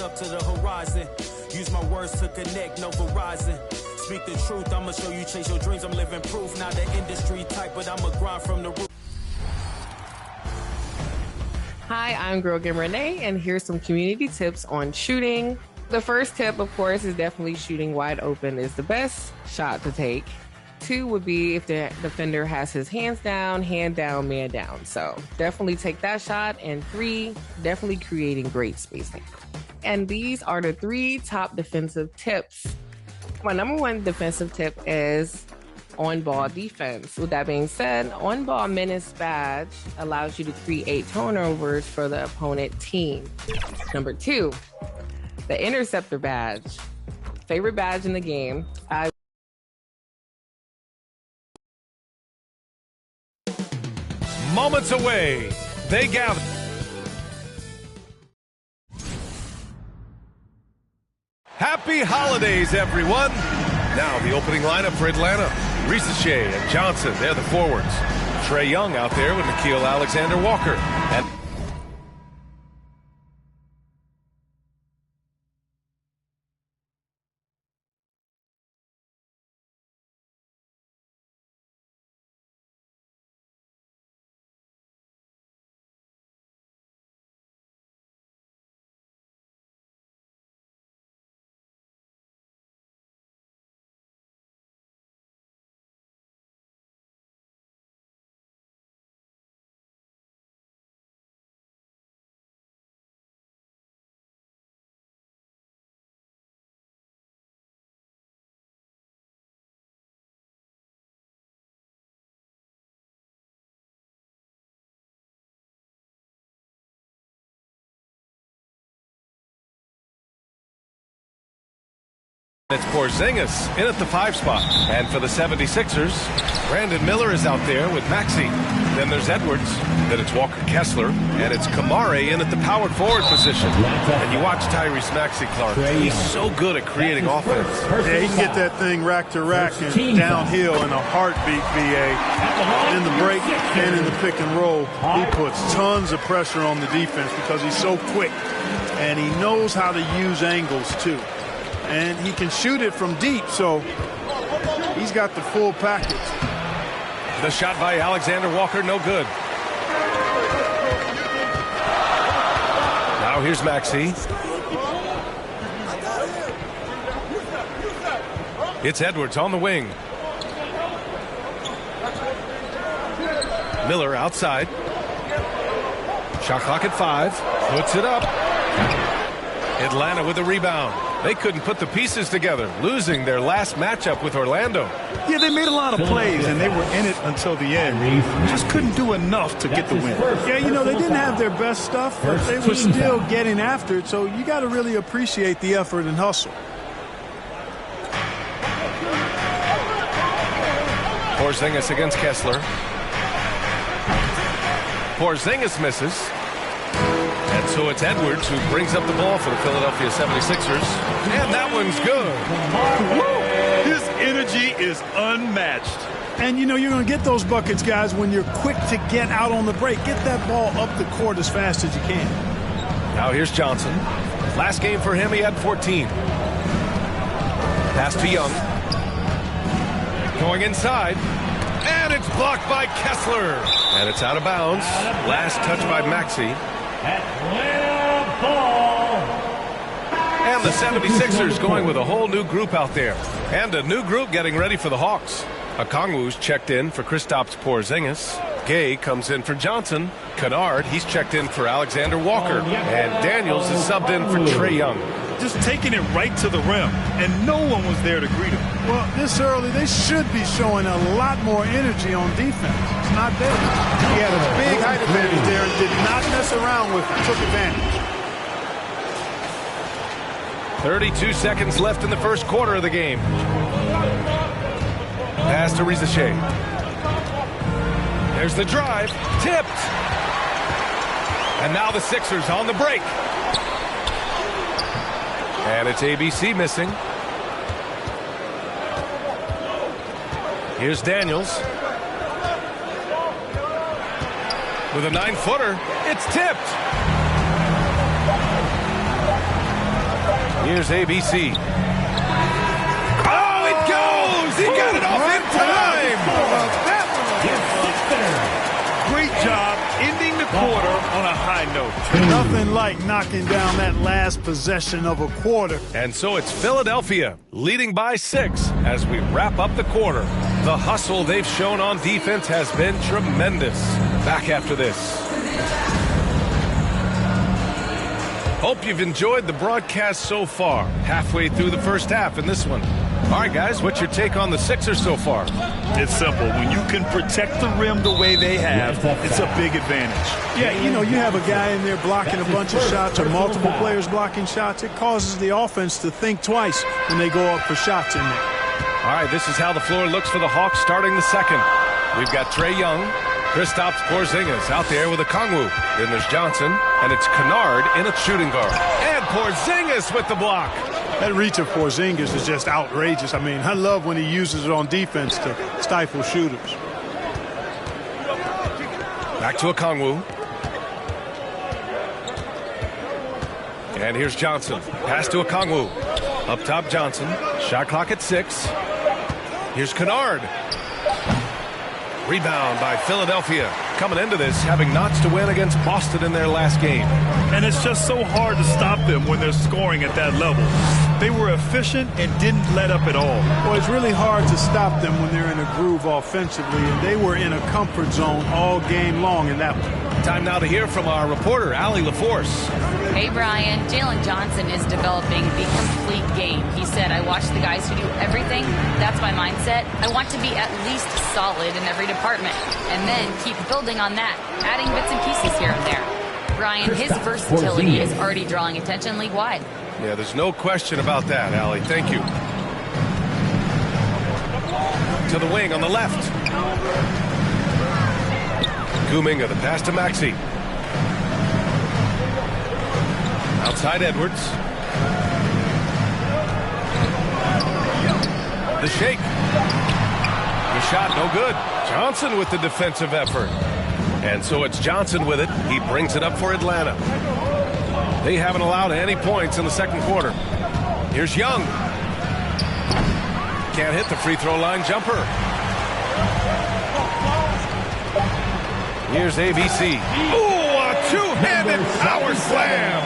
up to the horizon. Use my words to connect, no Verizon. Speak the truth, I'ma show you chase your dreams. I'm living proof, not the industry type, but I'ma grind from the roof. Hi, I'm Girl Game Renee, and here's some community tips on shooting. The first tip, of course, is definitely shooting wide open is the best shot to take. 2 would be if the defender has his hands down, hand down, man down. So definitely take that shot. And 3, definitely creating great spacing. And these are the 3 top defensive tips. My number 1 defensive tip is on-ball defense. With that being said, on-ball menace badge allows you to create turnovers for the opponent team. Number 2, the interceptor badge. Favorite badge in the game. Moments away, they gather. Happy holidays, everyone. Now the opening lineup for Atlanta. Risacher and Johnson, they're the forwards. Trae Young out there with Nickeil Alexander-Walker. And it's Porzingis in at the 5 spot. And for the 76ers, Brandon Miller is out there with Maxey. Then there's Edwards. Then it's Walker Kessler. And it's Kamare in at the powered forward position. And you watch Tyrese Maxey, Clark. He's so good at creating offense. Yeah, he can get that thing rack to rack and downhill in a heartbeat, BA. In the break and in the pick and roll, he puts tons of pressure on the defense because he's so quick. And he knows how to use angles, too. And he can shoot it from deep, so he's got the full package. The shot by Alexander Walker, no good. Now here's Maxey. It's Edwards on the wing. Miller outside. Shot clock at 5. Puts it up. Atlanta with the rebound. They couldn't put the pieces together, losing their last matchup with Orlando. Yeah, they made a lot of plays, and they were in it until the end. Just couldn't do enough to get the win. Yeah, you know, they didn't have their best stuff, but they were still getting after it, so you got to really appreciate the effort and hustle. Porzingis against Kessler. Porzingis misses. And so it's Edwards who brings up the ball for the Philadelphia 76ers. And that one's good. His energy is unmatched. And, you know, you're going to get those buckets, guys, when you're quick to get out on the break. Get that ball up the court as fast as you can. Now here's Johnson. Last game for him, he had 14. Pass to Young. Going inside. And it's blocked by Kessler. And it's out of bounds. Last touch by Maxey. Atlanta ball. And the 76ers going with a whole new group out there. And a new group getting ready for the Hawks. Okongwu's checked in for Kristaps Porzingis. Gay comes in for Johnson. Kennard, he's checked in for Alexander Walker. And Daniels is subbed in for Trae Young. Just taking it right to the rim, and no one was there to greet him. Well, this early, they should be showing a lot more energy on defense. It's not there. He had a big height advantage there and did not mess around with it. Took advantage. 32 seconds left in the first quarter of the game. Pass to Risacher. There's the drive. Tipped. And now the Sixers on the break. And it's ABC missing. Here's Daniels. With a 9-footer. It's tipped. Here's ABC. Oh, it goes! He got it off in time! Great job ending the quarter on a high note. Nothing like knocking down that last possession of a quarter. And so it's Philadelphia leading by 6 as we wrap up the quarter. The hustle they've shown on defense has been tremendous. Back after this. Hope you've enjoyed the broadcast so far. Halfway through the first half in this one. All right, guys, what's your take on the Sixers so far? It's simple. When you can protect the rim the way they have, it's a big advantage. Yeah, you know, you have a guy in there blocking a bunch of shots or multiple players blocking shots. It causes the offense to think twice when they go up for shots in there. All right, this is how the floor looks for the Hawks starting the second. We've got Trae Young, Kristaps Porzingis out there with Okongwu. Then there's Johnson, and it's Kennard in at shooting guard. And Porzingis with the block. That reach of Porzingis is just outrageous. I mean, I love when he uses it on defense to stifle shooters. Back to Okongwu. And here's Johnson. Pass to Okongwu. Up top, Johnson. Shot clock at 6. Here's Kennard. Rebound by Philadelphia. Coming into this, having knots to win against Boston in their last game. And it's just so hard to stop them when they're scoring at that level. They were efficient and didn't let up at all. Well, it's really hard to stop them when they're in a groove offensively, and they were in a comfort zone all game long in that one. Time now to hear from our reporter, Allie LaForce. Hey, Brian. Jalen Johnson is developing the complete game. He said, I watch the guys who do everything. That's my mindset. I want to be at least solid in every department and then keep building on that, adding bits and pieces here and there. Brian, his versatility is already drawing attention league-wide. Yeah, there's no question about that, Allie. Thank you. To the wing on the left. Kuminga, the pass to Maxey. Outside Edwards. The shake. The shot, no good. Johnson with the defensive effort. And so it's Johnson with it. He brings it up for Atlanta. They haven't allowed any points in the second quarter. Here's Young. Can't hit the free throw line jumper. Here's ABC. Ooh, a two-handed power slam.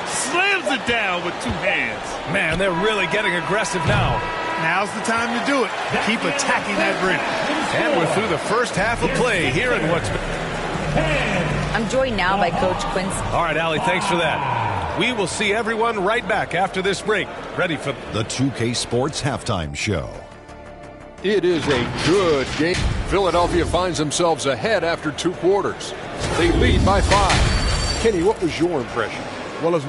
Slams it down with two hands. Man, they're really getting aggressive now. Now's the time to do it. Keep attacking that rim. And we're through the first half of play here in what's been... I'm joined now by Coach Quincy. All right, Allie, thanks for that. We will see everyone right back after this break. Ready for the 2K Sports Halftime Show. It is a good game. Philadelphia finds themselves ahead after 2 quarters. They lead by 5. Kenny, what was your impression? Well,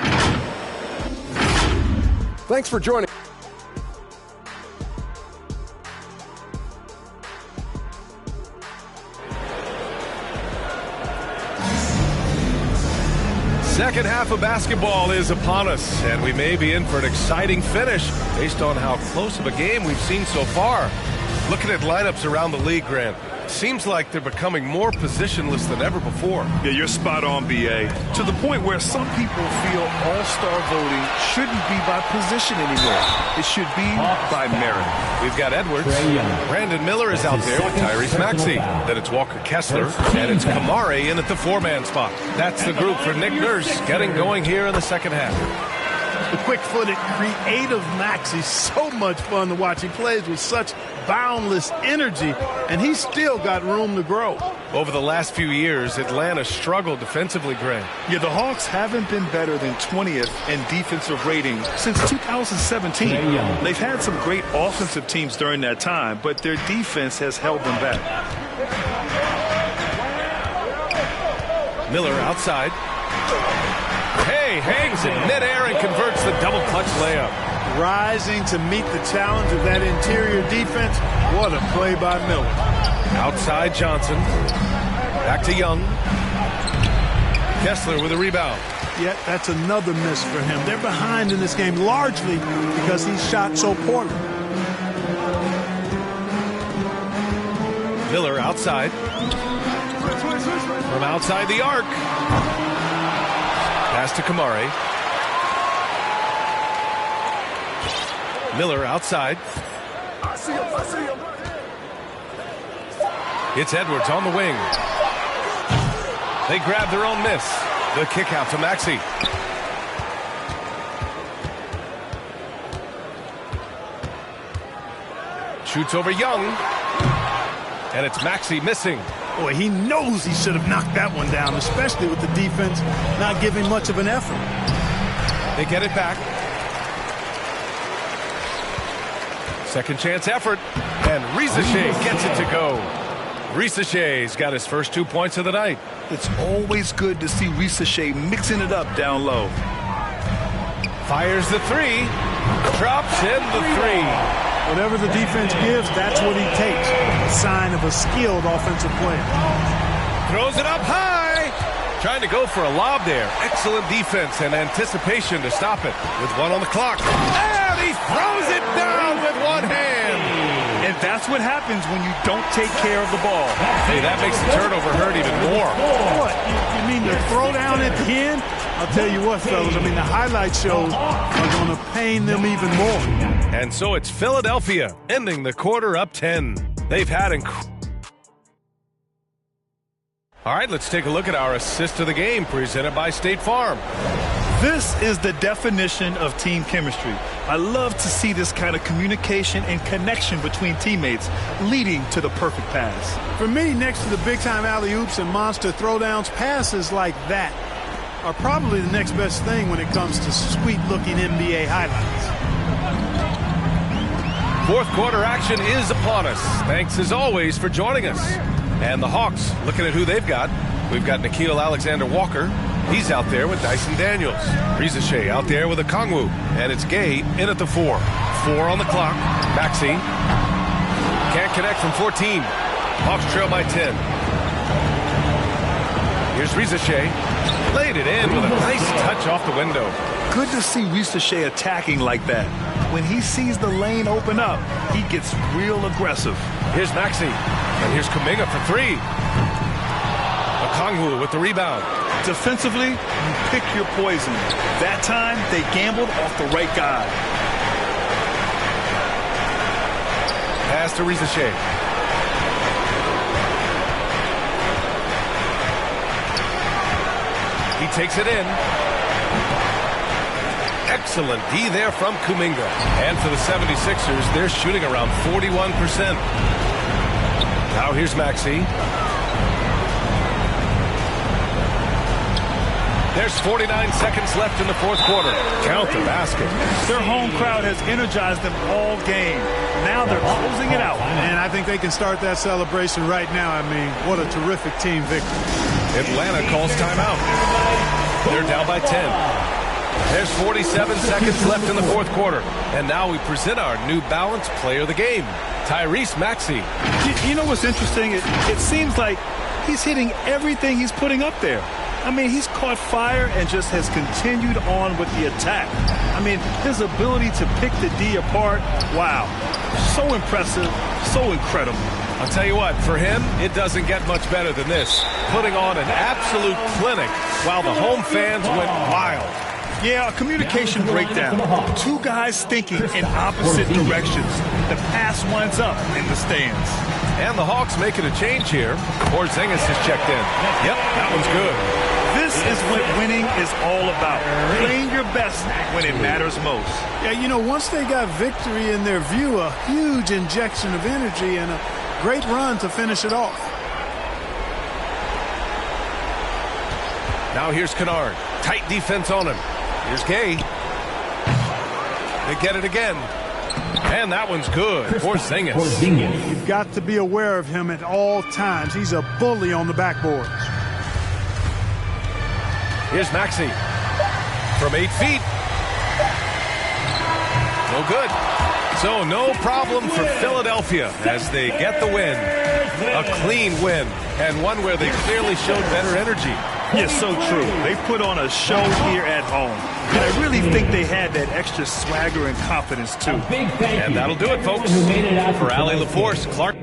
thanks for joining. Second half of basketball is upon us, and we may be in for an exciting finish based on how close of a game we've seen so far. Looking at lineups around the league, Grant, seems like they're becoming more positionless than ever before. Yeah, you're spot on, B.A. To the point where some people feel all-star voting shouldn't be by position anymore. It should be by merit. We've got Edwards. Brandon Miller is out there with Tyrese Maxey. Then it's Walker Kessler, and it's Kamari in at the 4-man spot. That's the group for Nick Nurse getting going here in the second half. The quick-footed, creative Maxey, so much fun to watch. He plays with such boundless energy, and he's still got room to grow. Over the last few years, Atlanta struggled defensively, Grant. Yeah, the Hawks haven't been better than 20th in defensive rating since 2017. They've had some great offensive teams during that time, but their defense has held them back. Miller outside. Hey, hangs in midair and converts the double clutch layup. Rising to meet the challenge of that interior defense. What a play by Miller. Outside Johnson. Back to Young. Kessler with a rebound. Yet that's another miss for him. They're behind in this game largely because he shot so poorly. Miller outside. From outside the arc. Pass to Kamari. Miller outside. It's Edwards on the wing. They grab their own miss. The kick out to Maxey. Shoots over Young. And it's Maxey missing. Boy, he knows he should have knocked that one down, especially with the defense not giving much of an effort. They get it back. Second chance effort. And Risacher gets it to go. Risacher's got his first 2 points of the night. It's always good to see Risacher mixing it up down low. Fires the three. Drops in the three. Whatever the defense gives, that's what he takes. A sign of a skilled offensive player. Throws it up high. Trying to go for a lob there. Excellent defense and anticipation to stop it with one on the clock. And he throws it down with one hand. And that's what happens when you don't take care of the ball. Hey, that makes the turnover hurt even more. What? You mean the throw down at the end? I'll tell you what, fellas. I mean, the highlight shows are going to pain them even more. And so it's Philadelphia ending the quarter up 10. They've had All right, let's take a look at our assist of the game presented by State Farm. This is the definition of team chemistry. I love to see this kind of communication and connection between teammates leading to the perfect pass. For me, next to the big-time alley-oops and monster throwdowns, passes like that are probably the next best thing when it comes to sweet-looking NBA highlights. Fourth quarter action is upon us. Thanks, as always, for joining us. And the Hawks, looking at who they've got. We've got Nickeil Alexander-Walker. He's out there with Dyson Daniels. Risacher out there with Okongwu. And it's Gay in at the 4. 4 on the clock. Maxey can't connect from 14. Hawks trail by 10. Here's Risacher. Laid it in with a nice touch off the window. Good to see Risacher attacking like that. When he sees the lane open up, he gets real aggressive. Here's Maxey. And here's Kuminga for 3. Okongwu with the rebound. Defensively, you pick your poison. That time, they gambled off the right guy. Pass to Risacher. He takes it in. Excellent D there from Kuminga. And for the 76ers, they're shooting around 41%. Now here's Maxey. There's 49 seconds left in the fourth quarter. Count the basket. Their home crowd has energized them all game. Now they're closing it out. And I think they can start that celebration right now. I mean, what a terrific team victory. Atlanta calls timeout. They're down by 10. There's 47 seconds left in the fourth quarter. And now we present our New Balance player of the game, Tyrese Maxey. You know what's interesting? It seems like he's hitting everything he's putting up there. I mean, he's caught fire and just has continued on with the attack. I mean, his ability to pick the D apart, wow. So impressive, so incredible. I'll tell you what, for him, it doesn't get much better than this. Putting on an absolute clinic while the home fans went wild. Yeah, a communication breakdown. Two guys thinking in opposite directions. The pass winds up in the stands. And the Hawks making a change here. Porzingis has checked in. Yep, that one's good. This is what winning is all about. Playing your best when it matters most. Yeah, you know, once they got victory in their view, a huge injection of energy and a great run to finish it off. Now here's Kennard. Tight defense on him. Here's Gay. They get it again. And that one's good. Porzingis. You've got to be aware of him at all times. He's a bully on the backboard. Here's Maxey. From 8 feet. No good. So no problem for Philadelphia as they get the win. A clean win. And one where they clearly showed better energy. Yeah, so true. They put on a show here at home. And I really think they had that extra swagger and confidence, too. And that'll do it, folks. For Allie LaForce, Clark.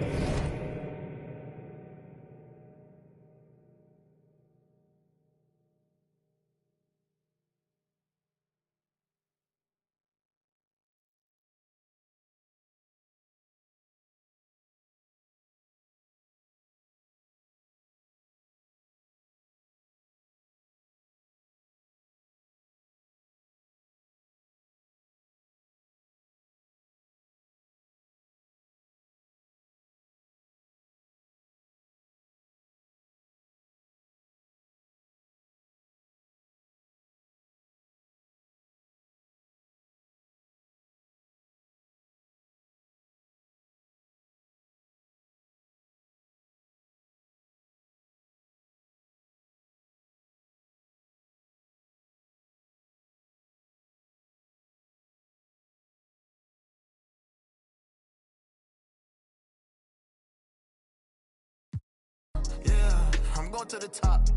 I'm going to the top.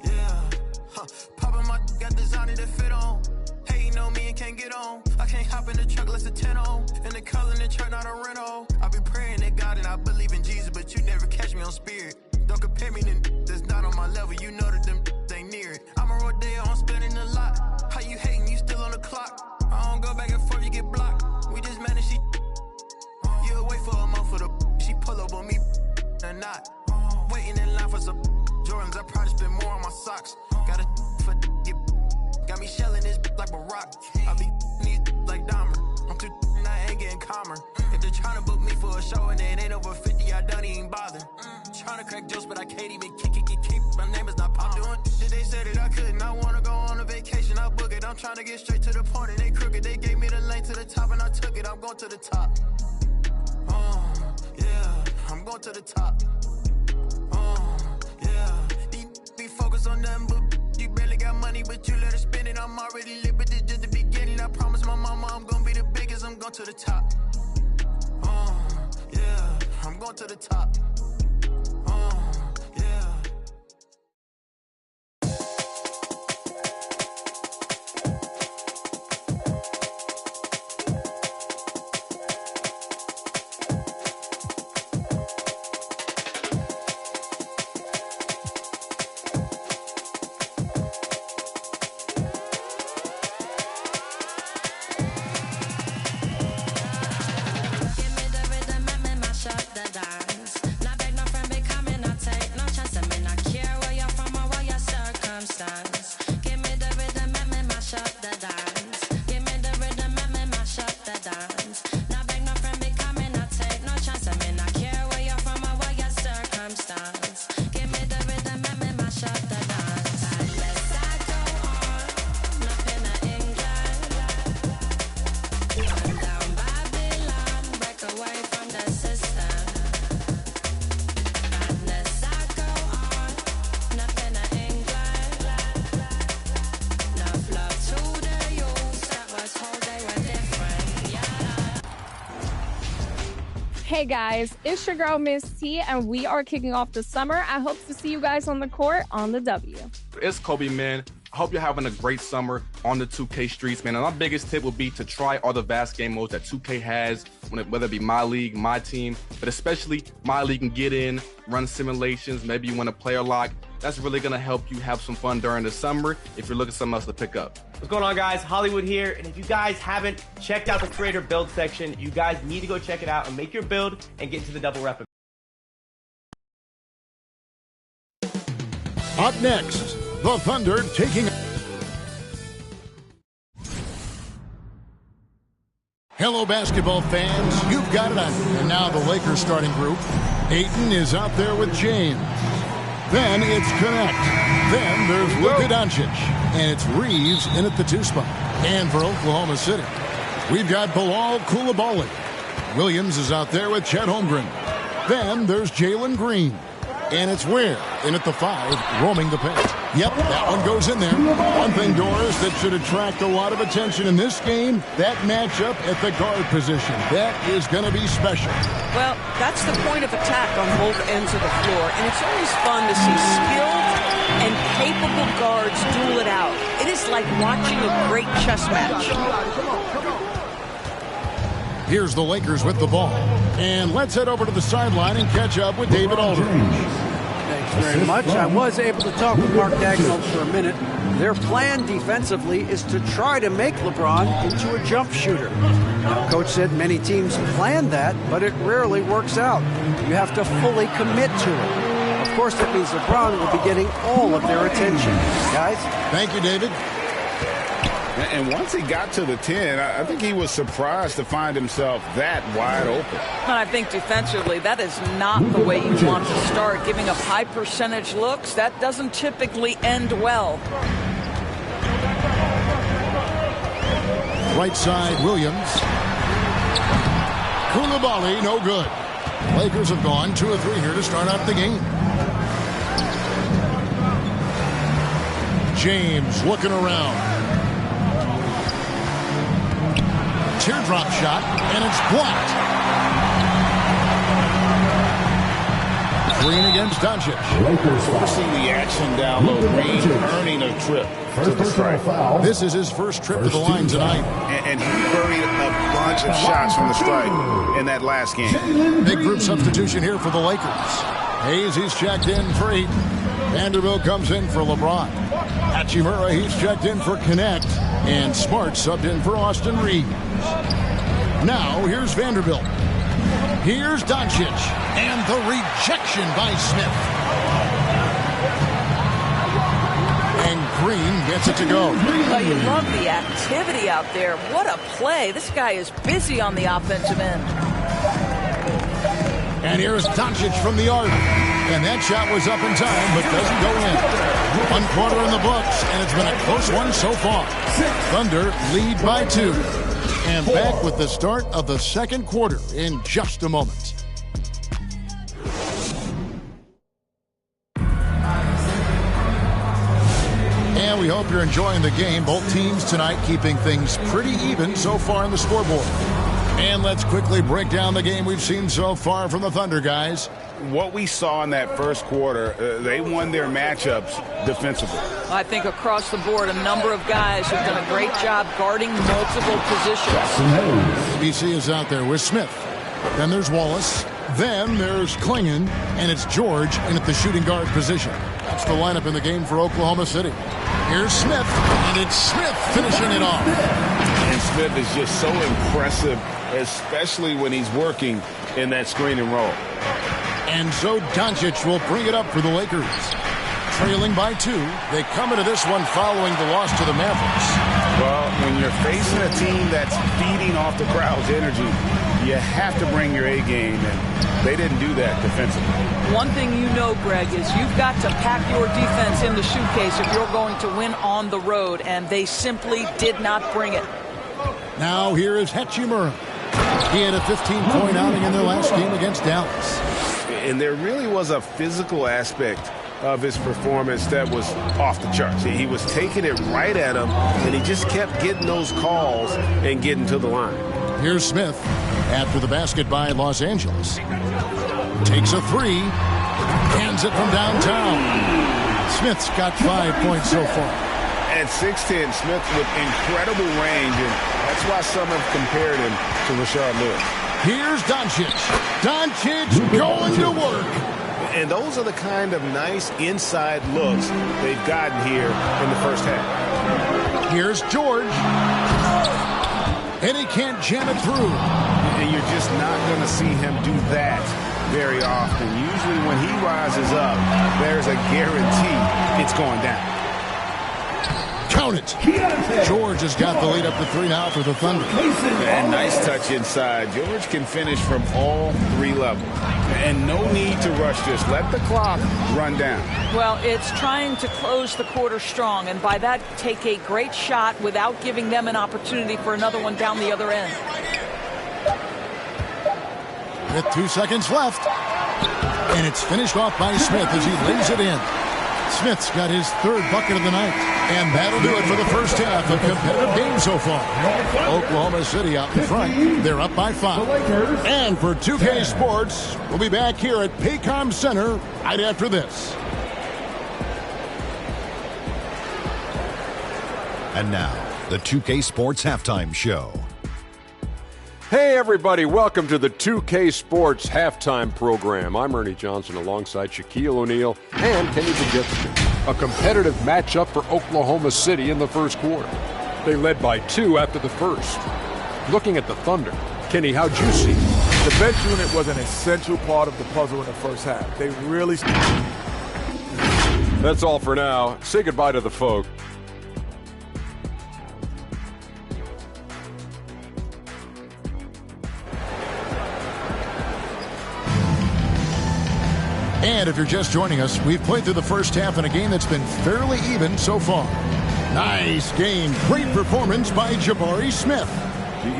Yeah. Poppin' my got designer to fit on. Hating on me and can't get on. I can't hop in the truck less than 10 on. In the color in the truck, not a rental. I be praying to God and I believe in Jesus, but you never catch me on spirit. Don't compare me to that's not on my level. You know that them ain't near it. I'm a rodeo, I'm spending a lot. How you hating? You still on the clock. I don't go back and forth, you get blocked. We just managed she. You'll wait for a month for the. She pull up on me or not. Waiting in line for some Jordans. I probably spend more on my socks. Got a for get. Got me shelling this like a rock. I be these like Dahmer. I'm too and I ain't getting calmer. If they're trying to book me for a show and it ain't over 50, I don't even bother. Trying to crack jokes, but I can't even keep. My name is not pop. Doing shit they said that I couldn't. I wanna go on a vacation, I book it. I'm trying to get straight to the point and they crooked. They gave me the lane to the top and I took it. I'm going to the top. Yeah, I'm going to the top. Yeah, be focused on them, but you barely got money, but you let her spend it. I'm already lit, but this just the beginning. I promise my mama I'm gonna be the biggest. I'm going to the top. Yeah, I'm going to the top. Yeah. Hey guys, it's your girl Miss T, and we are kicking off the summer. I hope to see you guys on the court on the W. It's Kobe, man. I hope you're having a great summer on the 2K streets, man. And my biggest tip would be to try all the vast game modes that 2K has, whether it be My League, My Team, but especially My League and get in, run simulations, maybe you want a player lock. That's really going to help you have some fun during the summer if you're looking for something else to pick up. What's going on, guys? Hollywood here. And if you guys haven't checked out the creator build section, you guys need to go check it out and make your build and get into the double rep. Up next, the Thunder taking... Hello, basketball fans. You've got it on. And now the Lakers starting group. Ayton is out there with James. Then it's Connect. Then there's Luka Doncic. And it's Reeves in at the 2 spot. And for Oklahoma City, we've got Bilal Coulibaly. Williams is out there with Chet Holmgren. Then there's Jalen Green. And it's Ware in at the 5, roaming the paint. Yep, that one goes in there. One thing, Doris, that should attract a lot of attention in this game, that matchup at the guard position. That is going to be special. Well, that's the point of attack on both ends of the floor, and it's always fun to see skilled and capable guards duel it out. It is like watching a great chess match. Here's the Lakers with the ball. And let's head over to the sideline and catch up with David Aldridge. Thanks very much. I was able to talk with Mark Daigneault for a minute. Their plan defensively is to try to make LeBron into a jump shooter. Now, Coach said many teams plan that, but it rarely works out. You have to fully commit to it. Of course, that means LeBron will be getting all of their attention. Guys? Thank you, David. And once he got to the 10, I think he was surprised to find himself that wide open. But I think defensively, that is not the way you want to start. Giving up high percentage looks, that doesn't typically end well. Right side, Williams. Coulibaly, no good. Lakers have gone 2 of 3 here to start out the game. James looking around. Teardrop shot, and it's blocked. Green against Doncic. We're seeing the action down low. Green earning a trip to the stripe. This is his first trip to the line tonight. And he buried a bunch of shots from the stripe in that last game. Big group substitution here for the Lakers. Hayes, he's checked in for Ayton. Vanderbilt comes in for LeBron. Hachimura, he's checked in for Connect. And Smart subbed in for Austin Reeves. Now, here's Vanderbilt. Here's Doncic. And the rejection by Smith. And Green gets it to go. Oh, you love the activity out there. What a play. This guy is busy on the offensive end. And here's Doncic from the arc. And that shot was up in time, but doesn't go in. 1 quarter in the books, and it's been a close one so far. Thunder lead by 2. And back with the start of the second quarter in just a moment. And we hope you're enjoying the game. Both teams tonight keeping things pretty even so far in the scoreboard. And let's quickly break down the game we've seen so far from the Thunder, guys. What we saw in that first quarter, they won their matchups defensively. I think across the board, a number of guys have done a great job guarding multiple positions. BC is out there with Smith. Then there's Wallace. Then there's Klingon. And it's George in at the shooting guard position. That's the lineup in the game for Oklahoma City. Here's Smith. And it's Smith finishing it off. And Smith is just so impressive, especially when he's working in that screen and roll. And so Doncic will bring it up for the Lakers. Trailing by 2. They come into this one following the loss to the Mavericks. Well, when you're facing a team that's feeding off the crowd's energy, you have to bring your A game, and they didn't do that defensively. One thing you know, Greg, is you've got to pack your defense in the suitcase if you're going to win on the road, and they simply did not bring it. Now here is Hachimura. He had a 15-point outing in their last game against Dallas. And there really was a physical aspect of his performance that was off the charts. He was taking it right at him, and he just kept getting those calls and getting to the line. Here's Smith after the basket by Los Angeles. Takes a 3. Hands it from downtown. Smith's got 5 points so far. At 6'10", Smith with incredible range, and that's why some have compared him to Rashard Lewis. Here's Doncic. Doncic going to work. And those are the kind of nice inside looks they've gotten here in the first half. Here's George. And he can't jam it through. And you're just not going to see him do that very often. Usually when he rises up, there's a guarantee it's going down. Count it. George has got the lead up to 3 now for the Thunder. And nice touch inside. George can finish from all 3 levels. And no need to rush this. Let the clock run down. Well, it's trying to close the quarter strong, and by that, take a great shot without giving them an opportunity for another one down the other end. With 2 seconds left. And it's finished off by Smith as he lays it in. Smith's got his 3rd bucket of the night. And that'll do it for the first half. A competitive game so far. Oklahoma City out in front. They're up by 5. And for 2K Sports, we'll be back here at Paycom Center right after this. And now, the 2K Sports Halftime Show. Hey everybody, welcome to the 2K Sports Halftime Program. I'm Ernie Johnson alongside Shaquille O'Neal and Kenny Bogutski. A competitive matchup for Oklahoma City in the first quarter. They led by 2 after the first. Looking at the Thunder, Kenny, how'd you see it? The bench unit was an essential part of the puzzle in the first half. They really... That's all for now. Say goodbye to the folk. And if you're just joining us, we've played through the first half in a game that's been fairly even so far. Nice game. Great performance by Jabari Smith.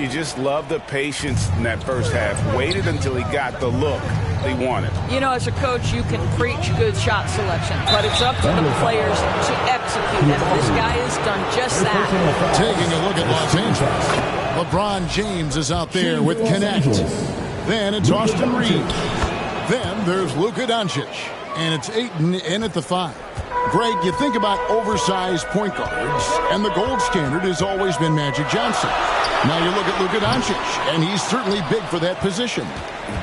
You just love the patience in that first half. Waited until he got the look they wanted. You know, as a coach, you can preach good shot selection, but it's up to the players to execute, and this guy has done just that. Taking a look at Los Angeles. LeBron James is out there with Connect. Then it's Austin Reeves. Then there's Luka Doncic, and it's Ayton in at the 5. Greg, you think about oversized point guards, and the gold standard has always been Magic Johnson. Now you look at Luka Doncic, and he's certainly big for that position.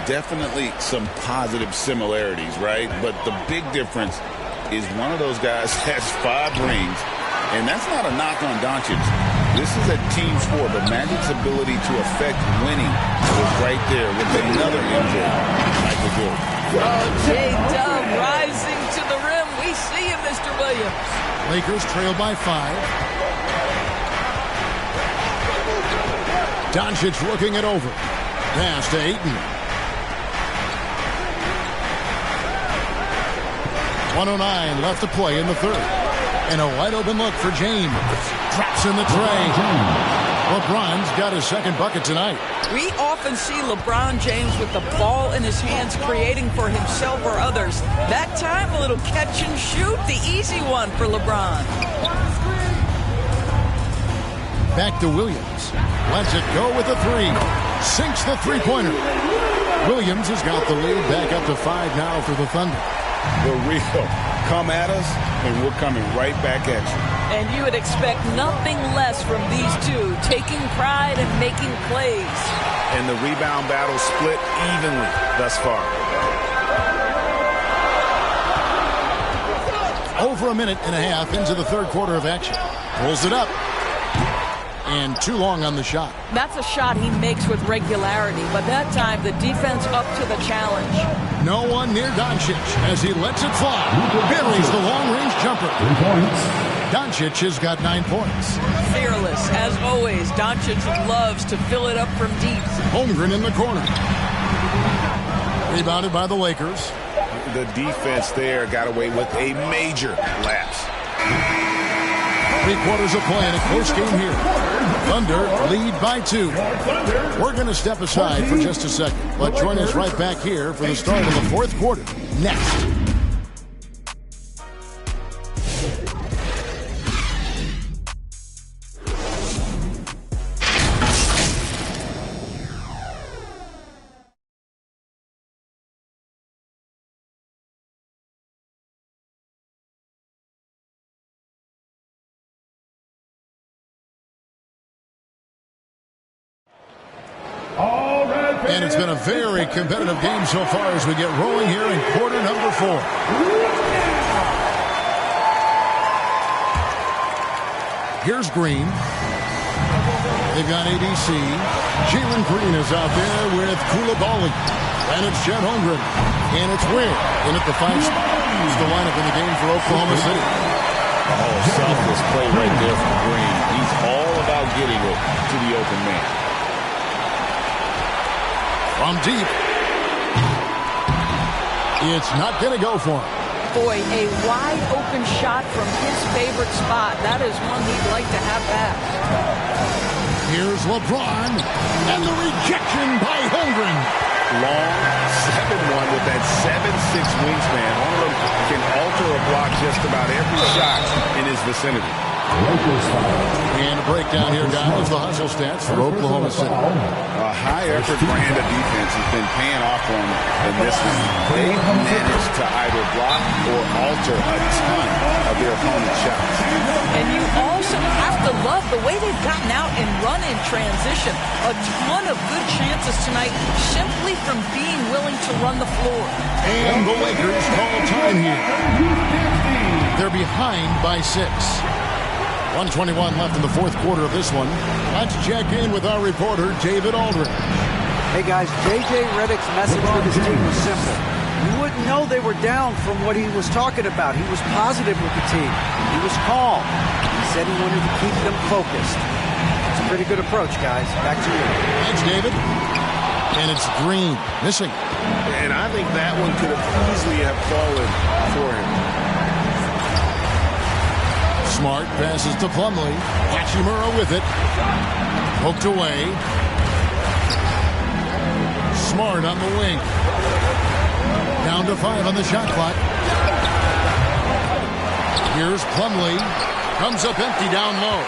Definitely some positive similarities, right? But the big difference is one of those guys has 5 rings, and that's not a knock on Doncic. This is a team sport, but Magic's ability to affect winning was right there with another MJ, Michael Jordan. Oh, J-Dub rising to the rim. We see you, Mr. Williams. Lakers trail by 5. Doncic looking it over. Pass to Ayton. 1:09 left to play in the third. And a wide open look for James. Drops in the tray. LeBron's got his second bucket tonight. We often see LeBron James with the ball in his hands creating for himself or others. That time, a little catch and shoot, the easy one for LeBron. Back to Williams. Lets it go with a 3. Sinks the three-pointer. Williams has got the lead back up to 5 now for the Thunder. The real come at us, and we're coming right back at you. And you would expect nothing less from these two, taking pride and making plays. And the rebound battle split evenly thus far. Over a minute and a half into the third quarter of action. Pulls it up. And too long on the shot. That's a shot he makes with regularity, but that time the defense up to the challenge. No one near Doncic as he lets it fly. Buries the long-range jumper. 3 points. Doncic has got 9 points. Fearless, as always. Doncic loves to fill it up from deep. Holmgren in the corner. Rebounded by the Lakers. The defense there got away with a major lapse. 3 quarters of play in a close game here. Thunder lead by 2. We're going to step aside for just a second, but join us right back here for the start of the fourth quarter next. And it's been a very competitive game so far as we get rolling here in quarter number 4. Here's Green. They've got ADC. Jalen Green is out there with Coulibaly. And it's Chet Holmgren. And it's Ware in at the 5 spot. It's the lineup in the game for Oklahoma City. Oh, selfless play right there from Green. He's all about getting it to the open man. From deep. It's not going to go for him. Boy, a wide open shot from his favorite spot. That is one he'd like to have back. Here's LeBron. And the rejection by Holmgren. Long 7-1 with that 7'6" wingspan. One of them can alter a block just about every shot in his vicinity. And a breakdown here, guys. The hustle stats for Oklahoma City. A high-effort brand of defense has been paying off on them in this one. They managed to either block or alter a ton of their opponent's shots. And you also have to love the way they've gotten out and run in transition. A ton of good chances tonight simply from being willing to run the floor. And the Lakers call time here. They're behind by 6. 1:21 left in the fourth quarter of this one. Let's check in with our reporter, David Aldridge. Hey, guys, J.J. Redick's message with his team was simple. You wouldn't know they were down from what he was talking about. He was positive with the team. He was calm. He said he wanted to keep them focused. It's a pretty good approach, guys. Back to you. Thanks, David. And it's Green missing. And I think that one could have easily have fallen for him. Smart passes to Plumlee. Hachimura with it. Poked away. Smart on the wing. Down to 5 on the shot clock. Here's Plumlee. Comes up empty down low.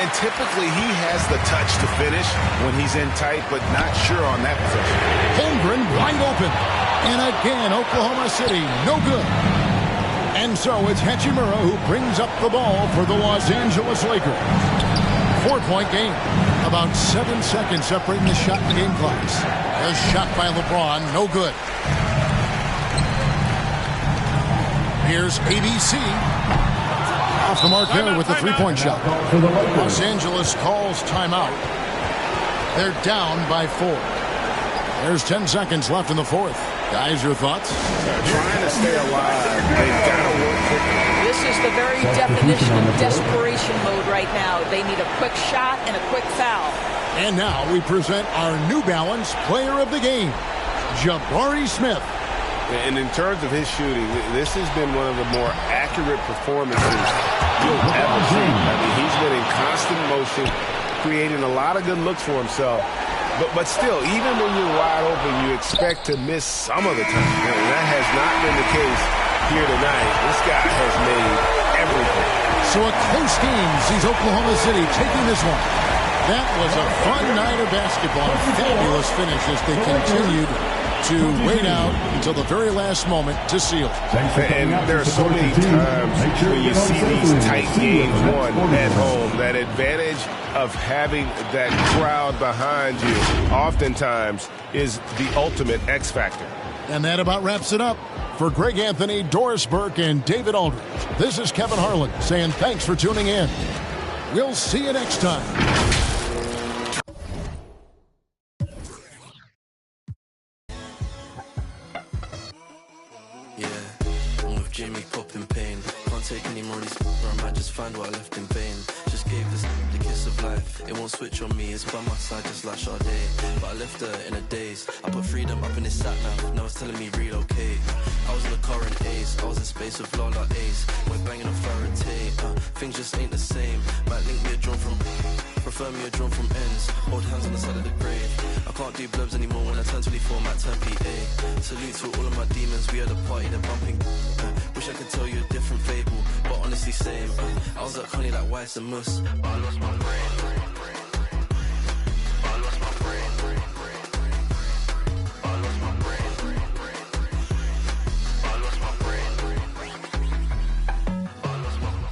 And typically he has the touch to finish when he's in tight, but not sure on that possession. Holmgren wide open. And again, Oklahoma City, no good. And so it's Hachimura who brings up the ball for the Los Angeles Lakers. 4-point game. About 7 seconds separating the shot and the game clocks. A shot by LeBron, no good. Here's ABC. Off the mark there with the 3-point shot. Los Angeles calls timeout. They're down by 4. There's 10 seconds left in the fourth. Guys, your thoughts? Trying to stay alive. They've got to work quickly. This is the very definition of desperation mode right now. They need a quick shot and a quick foul. And now we present our New Balance player of the game, Jabari Smith. And in terms of his shooting, this has been one of the more accurate performances you'll ever see. I mean, he's been in constant motion, creating a lot of good looks for himself. But still, even when you're wide open, you expect to miss some of the time. And that has not been the case here tonight. This guy has made everything. So a close game sees Oklahoma City taking this one. That was a fun night of basketball. A fabulous finish as they continued to wait out until the very last moment to seal. And there are so many times when you see these tight games won at home, that advantage of having that crowd behind you oftentimes is the ultimate X factor. And that about wraps it up. For Greg Anthony, Doris Burke, and David Aldridge, this is Kevin Harlan saying thanks for tuning in. We'll see you next time. Jamie popping pain. Can't take any more of these, or I might just find what I left in vain. Just gave this the kiss of life. It won't switch on me, it's by my side just like Sade. But I left her in a daze. I put freedom up in this sat nav. Now it's telling me relocate. I was in the car in Ace. I was in space with Lola Ace. Went banging on Faraday. Things just ain't the same. Might link me a drone from, prefer me a drone from ends. Hold hands on the side of the grave. I can't do blubs anymore when I turn 24, might turn PA. Salute to all of my demons. We had a party, they're bumping. Wish I could tell you a different fable, but honestly same. I was like honey like Weiss and Mus, but I lost my brain. I lost my brain. I lost my brain. I lost my brain. I lost my brain.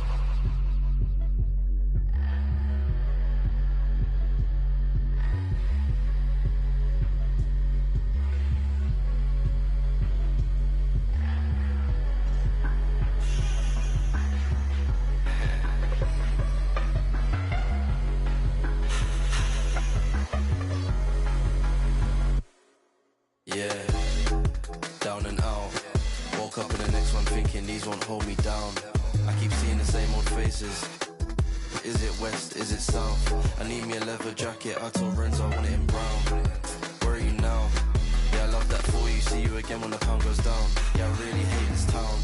Yeah, down and out. Woke up in the next one thinking these won't hold me down. I keep seeing the same old faces. Is it west, is it south? I need me a leather jacket, I told Renzo I want it in brown. Where are you now? Yeah, I love that for you, see you again when the pound goes down. Yeah, I really hate this town.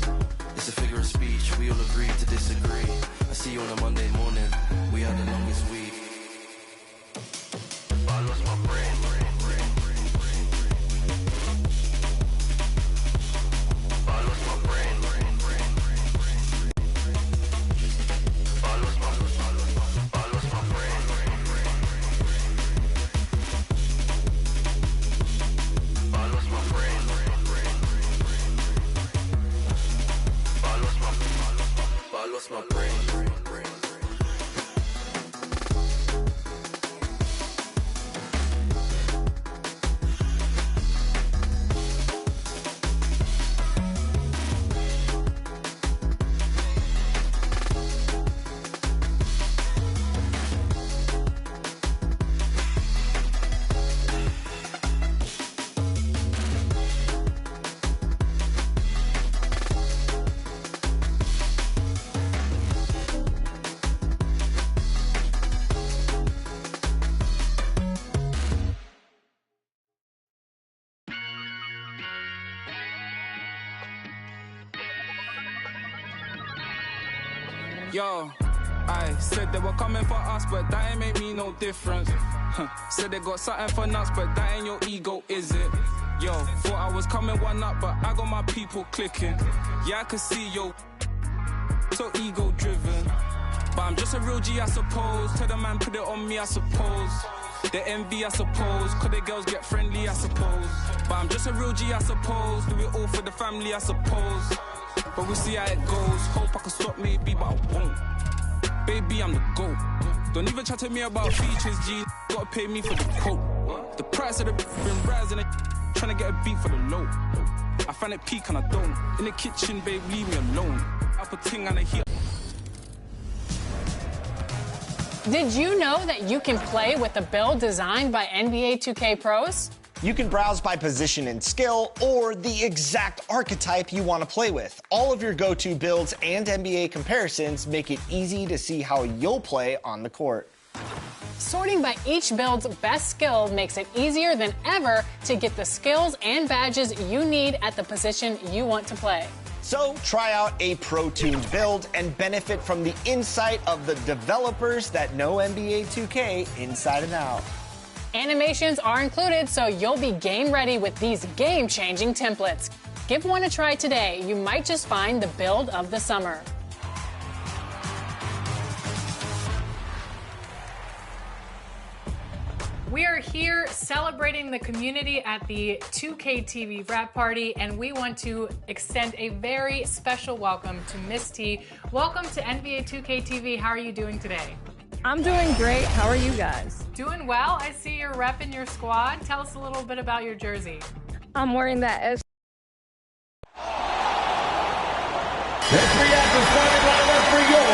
It's a figure of speech, we all agree to disagree. I see you on a Monday morning, we had the longest week. I lost my brain. My brain. Yo, I said they were coming for us, but that ain't make me no difference. Said they got something for nuts, but that ain't your ego, is it? Yo, thought I was coming one up, but I got my people clicking. Yeah, I can see yo, so ego driven. But I'm just a real G, I suppose. Tell the man put it on me, I suppose. They envy, I suppose, cause the girls get friendly, I suppose. But I'm just a real G, I suppose. Do it all for the family, I suppose. But we'll see how it goes. Hope I can stop maybe, but I won't. Baby, I'm the GOAT. Don't even chat to me about features, G. Gotta pay me for the coat. The price of the been rising, trying to get a beat for the low. I find it peak and I don't. In the kitchen, babe, leave me alone. I put ting on the heat. Did you know that you can play with a build designed by NBA 2K pros? You can browse by position and skill or the exact archetype you want to play with. All of your go-to builds and NBA comparisons make it easy to see how you'll play on the court. Sorting by each build's best skill makes it easier than ever to get the skills and badges you need at the position you want to play. So try out a pro-tuned build and benefit from the insight of the developers that know NBA 2K inside and out. Animations are included, so you'll be game ready with these game-changing templates. Give one a try today. You might just find the build of the summer. We are here celebrating the community at the 2K TV wrap party, and we want to extend a very special welcome to Miss T. Welcome to NBA 2K TV. How are you doing today? I'm doing great. How are you guys? Doing well. I see you're repping your squad. Tell us a little bit about your jersey. I'm wearing that S. Let's react to starting lineup for your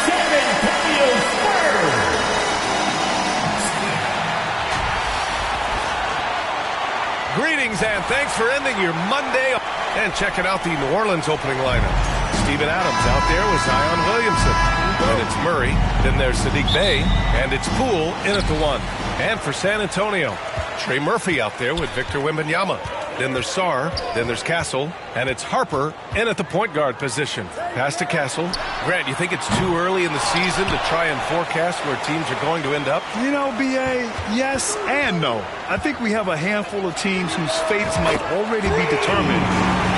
San Antonio Spurs. Greetings and thanks for ending your Monday. And checking out the New Orleans opening lineup. Steven Adams out there with Zion Williamson. And it's Murray. Then there's Sadiq Bey. And it's Poole in at the 1. And for San Antonio, Trey Murphy out there with Victor Wembanyama. Then there's Sarr. Then there's Castle. And it's Harper in at the point guard position. Pass to Castle. Grant, you think it's too early in the season to try and forecast where teams are going to end up? You know, B.A., yes and no. I think we have a handful of teams whose fates might already be determined.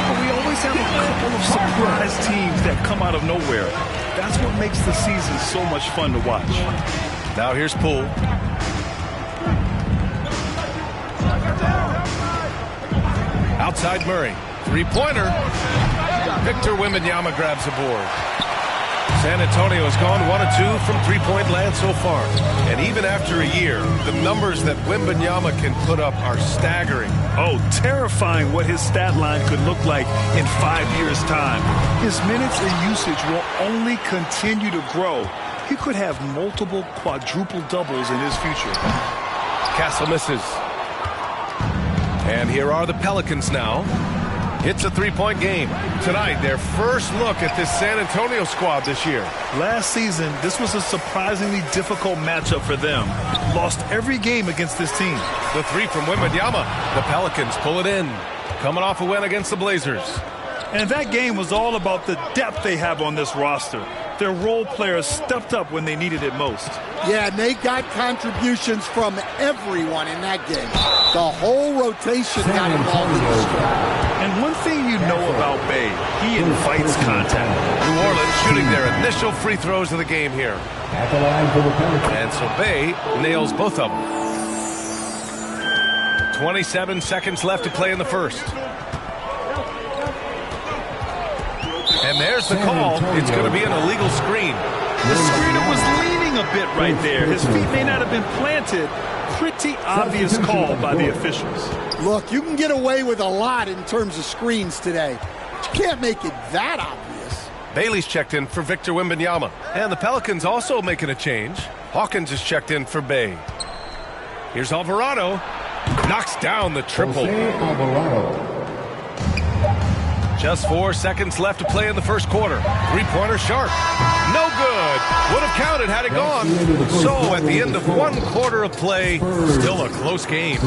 But we always have a couple of surprise teams that come out of nowhere. That's what makes the season so much fun to watch. Now here's Poole. Outside Murray. Three-pointer. Victor Wembanyama grabs the board. San Antonio has gone 1 of 2 from three-point land so far. And even after a year, the numbers that Wembanyama can put up are staggering. Oh, terrifying what his stat line could look like in 5 years' time. His minutes and usage will only continue to grow. He could have multiple quadruple doubles in his future. Castle misses. And here are the Pelicans now. It's a three-point game. Tonight, their first look at this San Antonio squad this year. Last season, this was a surprisingly difficult matchup for them. Lost every game against this team. The three from Wembanyama. The Pelicans pull it in. Coming off a win against the Blazers. And that game was all about the depth they have on this roster. Their role players stepped up when they needed it most. Yeah, and they got contributions from everyone in that game. The whole rotation got involved in the score. And one thing you know about Bey, he invites contact. New Orleans shooting their initial free throws of the game here. And so Bey nails both of them. 27 seconds left to play in the first. And there's the call. It's going to be an illegal screen. The screener was leaning a bit right there. His feet may not have been planted. Pretty obvious call by the officials. Look, you can get away with a lot in terms of screens today. But you can't make it that obvious. Bailey's checked in for Victor Wembanyama. And the Pelicans also making a change. Hawkins is checked in for Bey. Here's Alvarado. Knocks down the triple. Just 4 seconds left to play in the first quarter. Three-pointer sharp. No good. Would have counted had it gone. So at the end of 1 quarter of play, still a close game.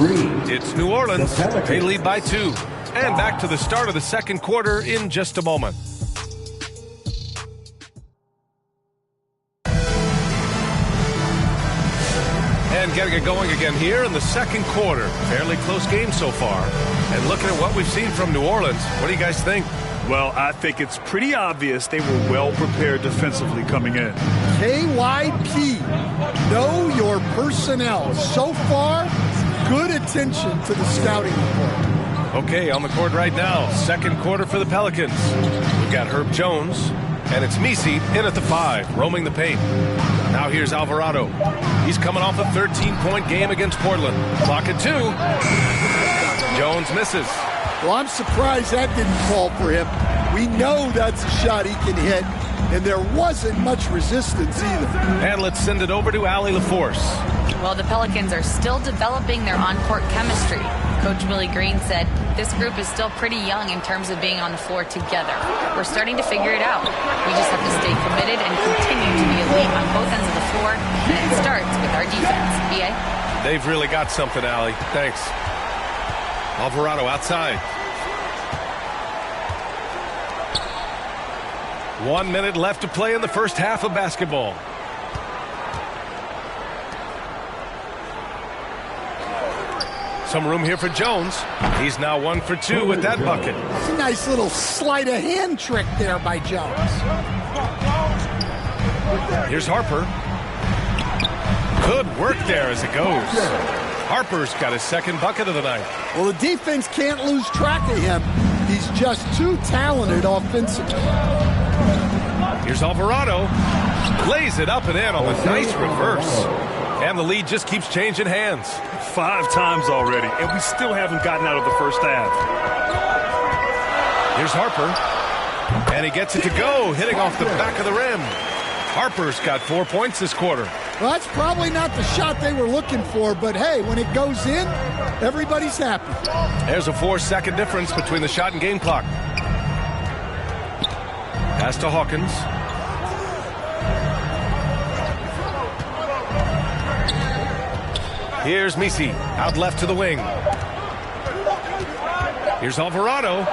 It's New Orleans. They lead by 2. And back to the start of the second quarter in just a moment. And getting it going again here in the second quarter. Fairly close game so far. And looking at what we've seen from New Orleans, what do you guys think? Well, I think it's pretty obvious they were well prepared defensively coming in. KYP, know your personnel. So far, good attention to the scouting report. Okay, on the court right now, second quarter for the Pelicans. We've got Herb Jones, and it's Misi in at the 5, roaming the paint. Now here's Alvarado. He's coming off a 13-point game against Portland. Clock at 2. Jones misses. Well, I'm surprised that didn't fall for him. We know that's a shot he can hit, and there wasn't much resistance either. And let's send it over to Allie LaForce. Well, the Pelicans are still developing their on-court chemistry. Coach Willie Green said this group is still pretty young in terms of being on the floor together. We're starting to figure it out. We just have to stay committed and continue to be elite on both ends of the floor, and it starts with our defense. B.A.? They've really got something, Allie. Thanks. Alvarado outside. 1 minute left to play in the first half of basketball. Some room here for Jones. He's now 1 for 2 with that bucket. It's a nice little sleight of hand trick there by Jones. Here's Harper. Good work there as it goes. Harper's got his second bucket of the night. Well, the defense can't lose track of him. He's just too talented offensively. Here's Alvarado. Lays it up and in on a nice reverse. And the lead just keeps changing hands. 5 times already, and we still haven't gotten out of the first half. Here's Harper. And he gets it to go, hitting off the back of the rim. Harper's got 4 points this quarter. Well, that's probably not the shot they were looking for, but hey, when it goes in, everybody's happy. There's a 4-second difference between the shot and game clock. Pass to Hawkins. Here's Misi, out left to the wing. Here's Alvarado.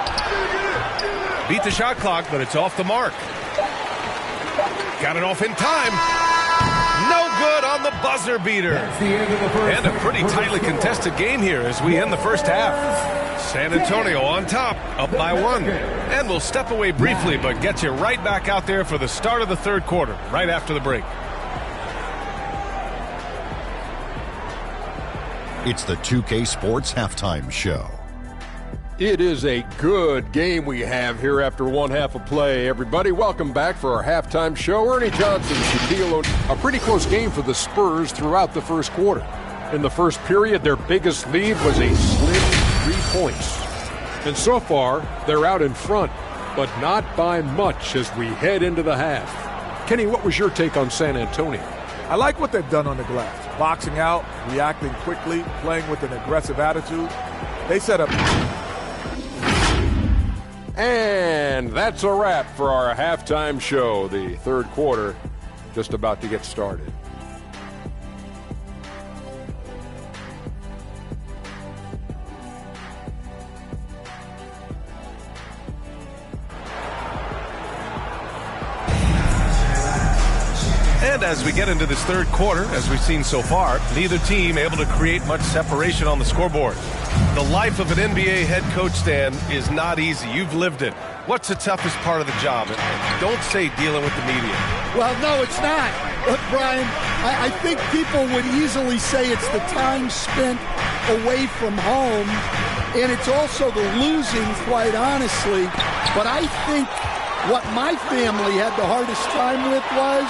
Beat the shot clock, but it's off the mark. Got it off in time. No good on the buzzer beater. And a pretty tightly contested game here as we end the first half. San Antonio on top, up by 1. And we'll step away briefly, but get you right back out there for the start of the third quarter, right after the break. It's the 2K Sports Halftime Show. It is a good game we have here after one half of play. Everybody, welcome back for our halftime show. Ernie Johnson, Shaquille O'Neal. A pretty close game for the Spurs throughout the first quarter. In the first period, their biggest lead was a slim 3 points. And so far, they're out in front, but not by much as we head into the half. Kenny, what was your take on San Antonio? I like what they've done on the glass. Boxing out, reacting quickly, playing with an aggressive attitude. They set up. And that's a wrap for our halftime show. The third quarter just about to get started. And as we get into this third quarter, as we've seen so far, neither team able to create much separation on the scoreboard. The life of an NBA head coach, Stan, is not easy. You've lived it. What's the toughest part of the job? And don't say dealing with the media. Well, no, it's not. Look, Brian, I think people would easily say it's the time spent away from home, and it's also the losing, quite honestly. But I think what my family had the hardest time with was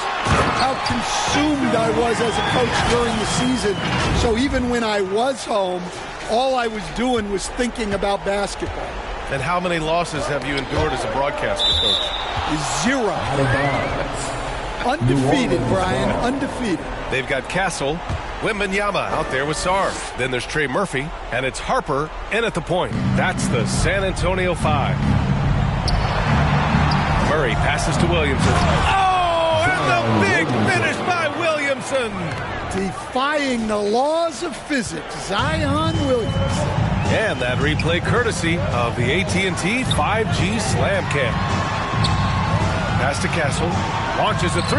how consumed I was as a coach during the season. So even when I was home, all I was doing was thinking about basketball. And how many losses have you endured as a broadcaster, coach? 0. Undefeated, Brian, undefeated. They've got Castle, Wembanyama out there with Sarr. Then there's Trey Murphy, and it's Harper in at the point. That's the San Antonio 5. Murray passes to Williamson. Oh, and the big finish by Williamson. Defying the laws of physics, Zion Williamson. And that replay courtesy of the AT&T 5G Slam Cam. Pass to Castle. Launches a 3.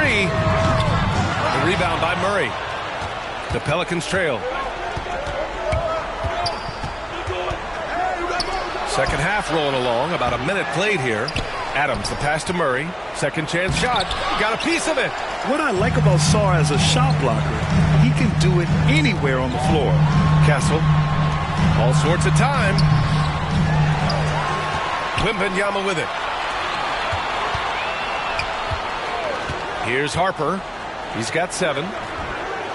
The rebound by Murray. The Pelicans trail. Second half rolling along. About a minute played here. Adams, the pass to Murray. Second chance shot. Got a piece of it. What I like about Sarr as a shot blocker, he can can do it anywhere on the floor. Castle, all sorts of time. Wembanyama with it. Here's Harper. He's got 7.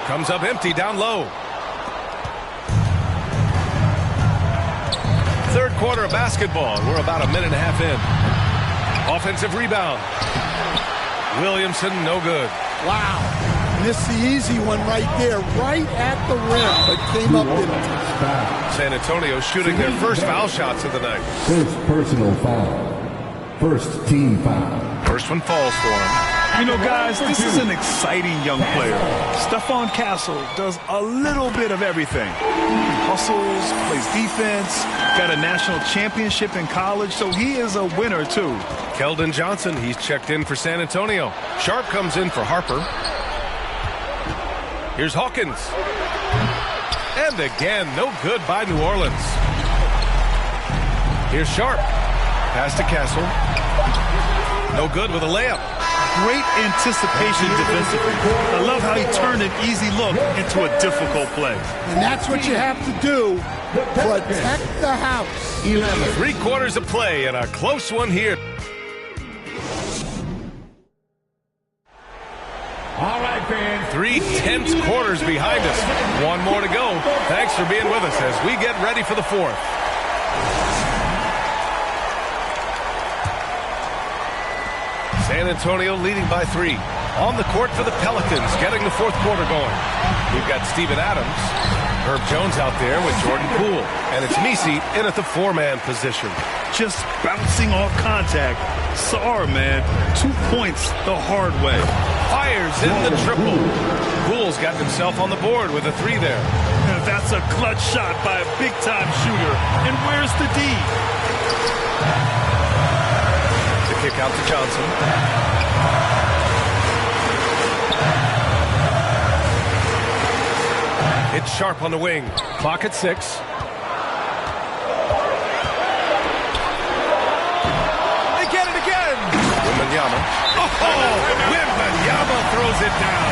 Comes up empty down low. Third quarter of basketball. We're about a minute and a half in. Offensive rebound. Williamson, no good. Wow. Missed the easy one right there, right at the rim, but came up empty. San Antonio shooting their first foul shots of the night. First personal foul. First team foul. First one falls for him. You know, guys, this is an exciting young player. Stephon Castle does a little bit of everything. He hustles, plays defense, got a national championship in college, so he is a winner, too. Keldon Johnson, he's checked in for San Antonio. Sharp comes in for Harper. Here's Hawkins. And again, no good by New Orleans. Here's Sharp. Pass to Castle. No good with a layup. Great anticipation defensively. I love how he turned an easy look into a difficult play. And that's what you have to do. Protect the house. 11. 3 quarters of play and a close one here. All right, fans. 3 tense quarters behind us. 1 more to go. Thanks for being with us as we get ready for the 4th. San Antonio leading by 3. On the court for the Pelicans, getting the 4th quarter going. We've got Steven Adams, Herb Jones out there with Jordan Poole, and it's Messi in at the 4-man position. Just bouncing off contact. Sorry, man. 2 points the hard way. Fires in the triple. Poole's got himself on the board with a 3 there. That's a clutch shot by a big-time shooter. And where's the D? Kick out to Johnson. It's Sharp on the wing. Clock at 6. They get it again. Wembanyama. Oh, Wembanyama throws it down.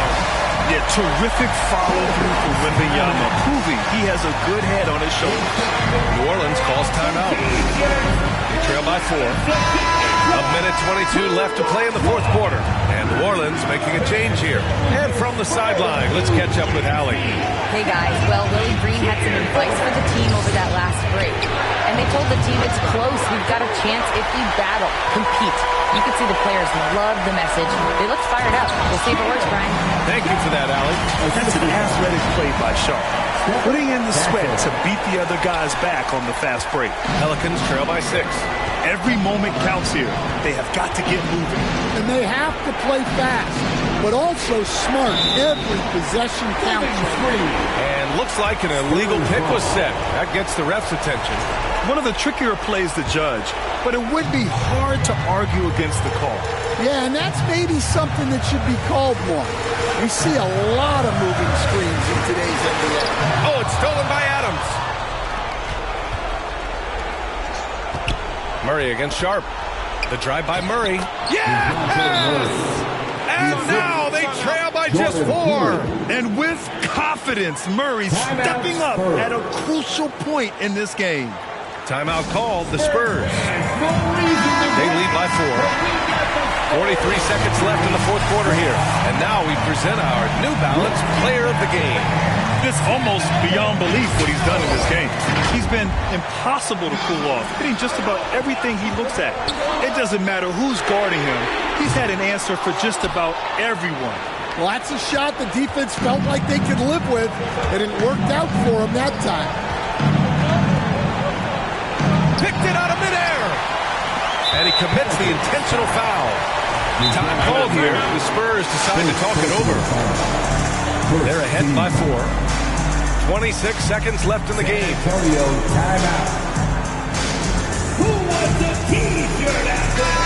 Yeah, terrific follow-through for Wembanyama, proving he has a good head on his shoulders. New Orleans calls timeout. They trail by 4. A minute 22 left to play in the 4th quarter. And New Orleans making a change here. And from the sideline, let's catch up with Allie. Hey guys, well, Willie Green had some advice for the team over that last break. And they told the team it's close. We've got a chance if we battle, compete. You can see the players love the message. They looked fired up. We'll see if it works, Brian. Thank you for that, Allie. That's an athletic play by Sharp. Putting in the sweat to beat the other guys back on the fast break. Pelicans trail by 6. Every moment counts here. They have got to get moving. And they have to play fast, but also smart. Every possession counts. And looks like an illegal pick was set. That gets the ref's attention. One of the trickier plays to judge, but it would be hard to argue against the call. Yeah, and that's maybe something that should be called more. We see a lot of moving screens in today's NBA. Oh, it's stolen by Adams. Murray against Sharp. The drive by Murray. Yes! And now they trail by just 4. And with confidence, Murray stepping up at a crucial point in this game. Timeout called, the Spurs. They lead by 4. 43 seconds left in the 4th quarter here. And now we present our New Balance Player of the Game. It's almost beyond belief what he's done in this game. He's been impossible to cool off, hitting just about everything he looks at. It doesn't matter who's guarding him. He's had an answer for just about everyone. Well, that's a shot the defense felt like they could live with, and it worked out for him that time. Picked it out of midair. And he commits the intentional foul. Time called here. The Spurs decide to talk it over. They're ahead by 4. 26 seconds left in the game. Antonio, timeout. Who wants the T-shirt out there?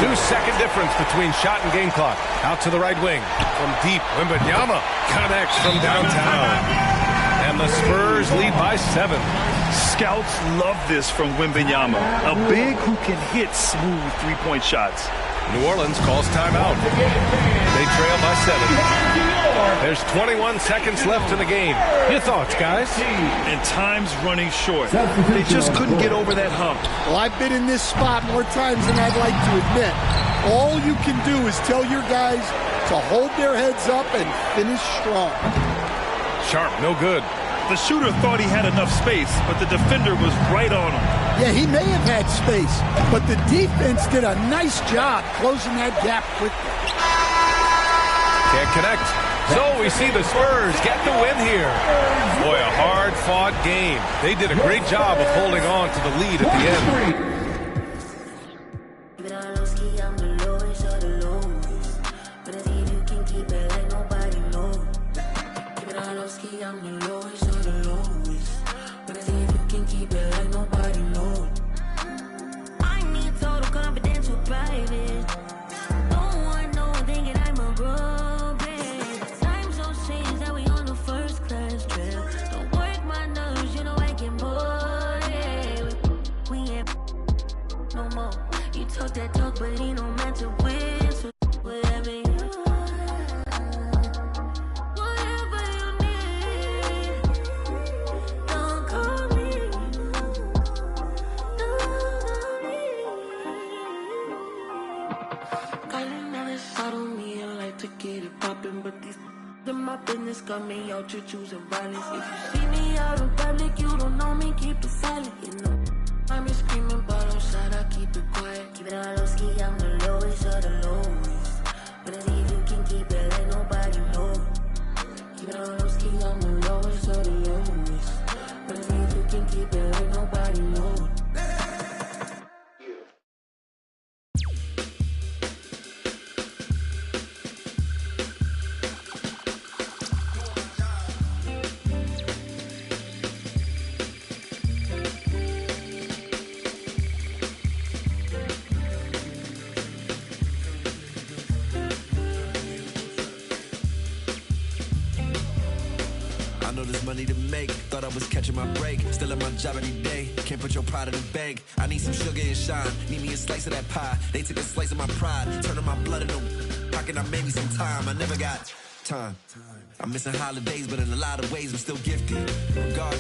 2-second difference between shot and game clock. Out to the right wing. From deep, Wembanyama connects from downtown. And the Spurs lead by 7. Scouts love this from Wembanyama. A big who can hit smooth 3-point shots. New Orleans calls timeout. They trail by 7. There's 21 seconds left in the game. Your thoughts, guys? And time's running short. They just couldn't get over that hump. Well, I've been in this spot more times than I'd like to admit. All you can do is tell your guys to hold their heads up and finish strong. Sharp, no good. The shooter thought he had enough space, but the defender was right on him. Yeah, he may have had space, but the defense did a nice job closing that gap quickly. Can't connect. So we see the Spurs get the win here. Boy, a hard-fought game. They did a great job of holding on to the lead at the end. Choosing violence. If you see me out in public, you don't know me, keep it silent. You know, I'm screaming, but outside I keep it quiet. Keep it all low ski, I'm the lowest of the lowest. But see if you can keep it, let nobody know. Keep it all low ski, I'm the lowest of the lowest. But see if you can keep it, let nobody know. Money to make, thought I was catching my break. Still at my job every day, can't put your pride in the bank. I need some sugar and shine, need me a slice of that pie. They took a slice of my pride, turning my blood into pocket. I made me some time, I never got time. I'm missing holidays, but in a lot of ways I'm still gifted. Regardless